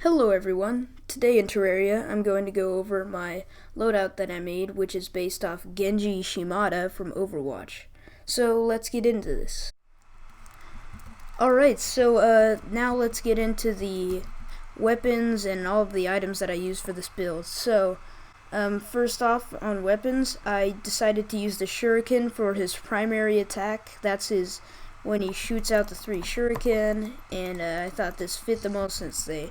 Hello everyone. Today in Terraria, I'm going to go over my loadout that I made, which is based off Genji Shimada from Overwatch. So let's get into this. Alright, so now let's get into the weapons and all of the items that I use for this build. So, first off, on weapons, I decided to use the shuriken for his primary attack. That's his when he shoots out the 3 shuriken, and I thought this fit the most since they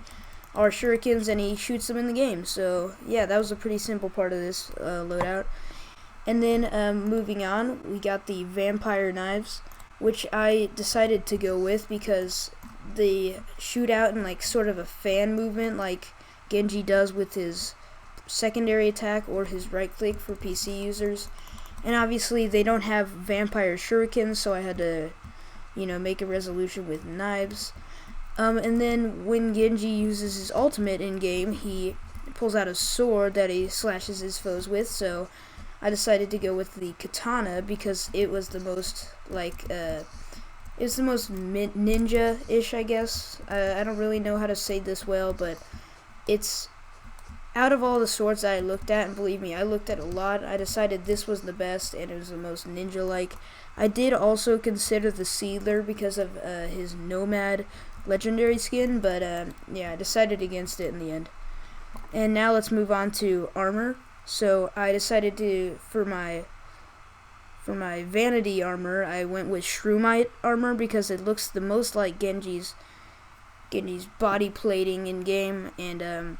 are shurikens and he shoots them in the game. So yeah, that was a pretty simple part of this loadout. And then moving on, we got the vampire knives, which I decided to go with because they shoot out in like sort of a fan movement like Genji does with his secondary attack or his right click for PC users. And obviously they don't have vampire shurikens, so I had to make a resolution with knives. And then when Genji uses his ultimate in game, he pulls out a sword that he slashes his foes with. So I decided to go with the katana because it was the most ninja-ish, I guess. I don't really know how to say this well, but it's out of all the swords that I looked at, and believe me, I looked at a lot, I decided this was the best and it was the most ninja-like. I did also consider the Sealer because of his Nomad legendary skin, but yeah, I decided against it in the end. And now let's move on to armor. So I decided to, for my vanity armor, I went with Shroomite armor because it looks the most like Genji's body plating in game, and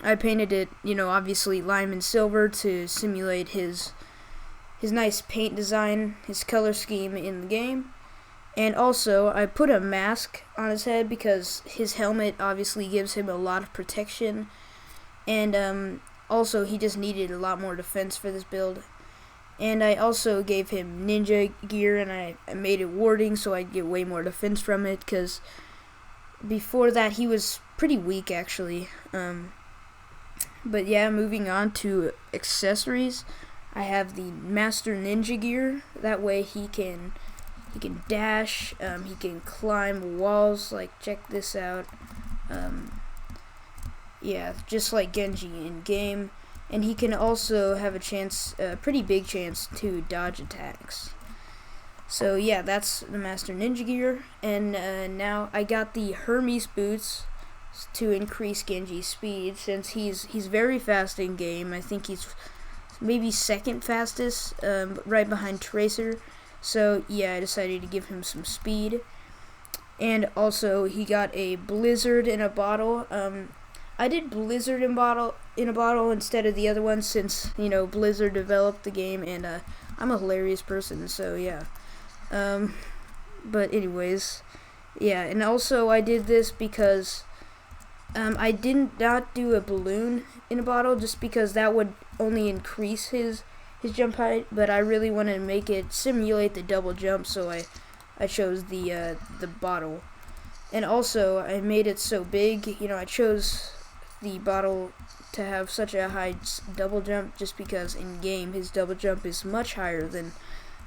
I painted it, obviously lime and silver to simulate his nice paint design, his color scheme in the game. And also, I put a mask on his head because his helmet obviously gives him a lot of protection. And also, he just needed a lot more defense for this build. And I also gave him ninja gear, and I made it warding so I'd get way more defense from it, because before that he was pretty weak actually. But yeah, moving on to accessories, I have the Master Ninja gear. That way he can dash, he can climb walls, like check this out. Yeah, just like Genji in game. And he can also have a pretty big chance to dodge attacks. So yeah, that's the Master Ninja gear. And now I got the Hermes Boots to increase Genji's speed, since he's very fast in game. I think he's maybe second fastest, right behind Tracer. So yeah, I decided to give him some speed. And also he got a blizzard in a bottle. I did blizzard in a bottle instead of the other one, since Blizzard developed the game, and I'm a hilarious person, so yeah. But anyways, yeah, and also I did this because I did not do a balloon in a bottle just because that would only increase his jump height, but I really wanted to make it simulate the double jump, so I chose the bottle. And also I made it so big, I chose the bottle to have such a high double jump just because in game his double jump is much higher than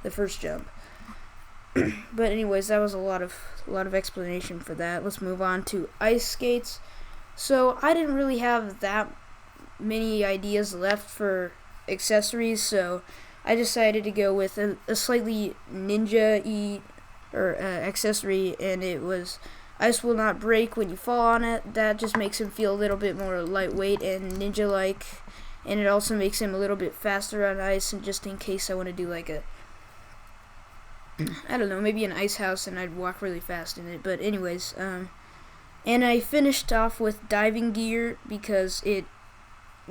the first jump. But anyways, that was a lot of explanation for that. Let's move on to ice skates. So I didn't really have that many ideas left for accessories, so I decided to go with a slightly ninja-y accessory, and it was ice will not break when you fall on it. That just makes him feel a little bit more lightweight and ninja-like, and it also makes him a little bit faster on ice, and just in case I want to do like I don't know, maybe an ice house and I'd walk really fast in it. But anyways, and I finished off with diving gear because it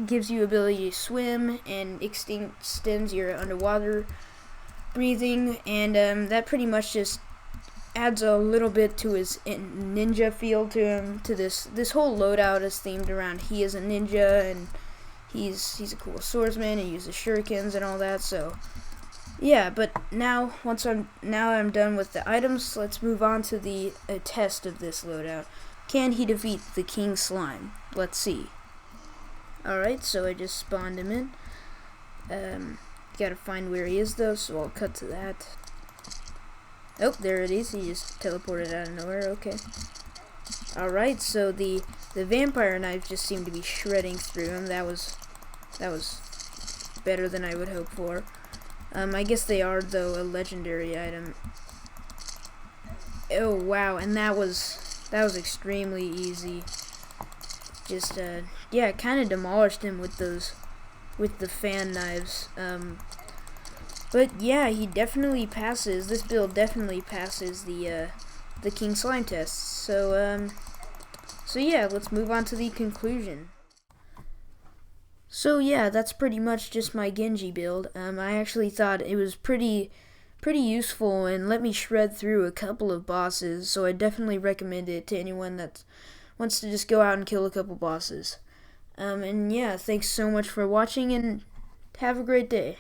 gives you ability to swim and extends your underwater breathing, and that pretty much just adds a little bit to his ninja feel to him. To this whole loadout is themed around he is a ninja, and he's a cool swordsman and uses shurikens and all that. So yeah, but now I'm done with the items. Let's move on to the test of this loadout. Can he defeat the King Slime? Let's see. Alright, so I just spawned him in. Gotta find where he is though, so I'll cut to that. Oh, there it is. He just teleported out of nowhere. Okay. Alright, so the vampire knife just seemed to be shredding through him. That was better than I would hope for. I guess they are, though, a legendary item. Oh wow, and that was extremely easy. Just yeah, kind of demolished him with the fan knives. But yeah, he definitely passes. This build definitely passes the King Slime test. So yeah, let's move on to the conclusion. So yeah, that's pretty much just my Genji build. I actually thought it was pretty useful and let me shred through a couple of bosses, so I definitely recommend it to anyone that wants to just go out and kill a couple bosses. And yeah, thanks so much for watching and have a great day.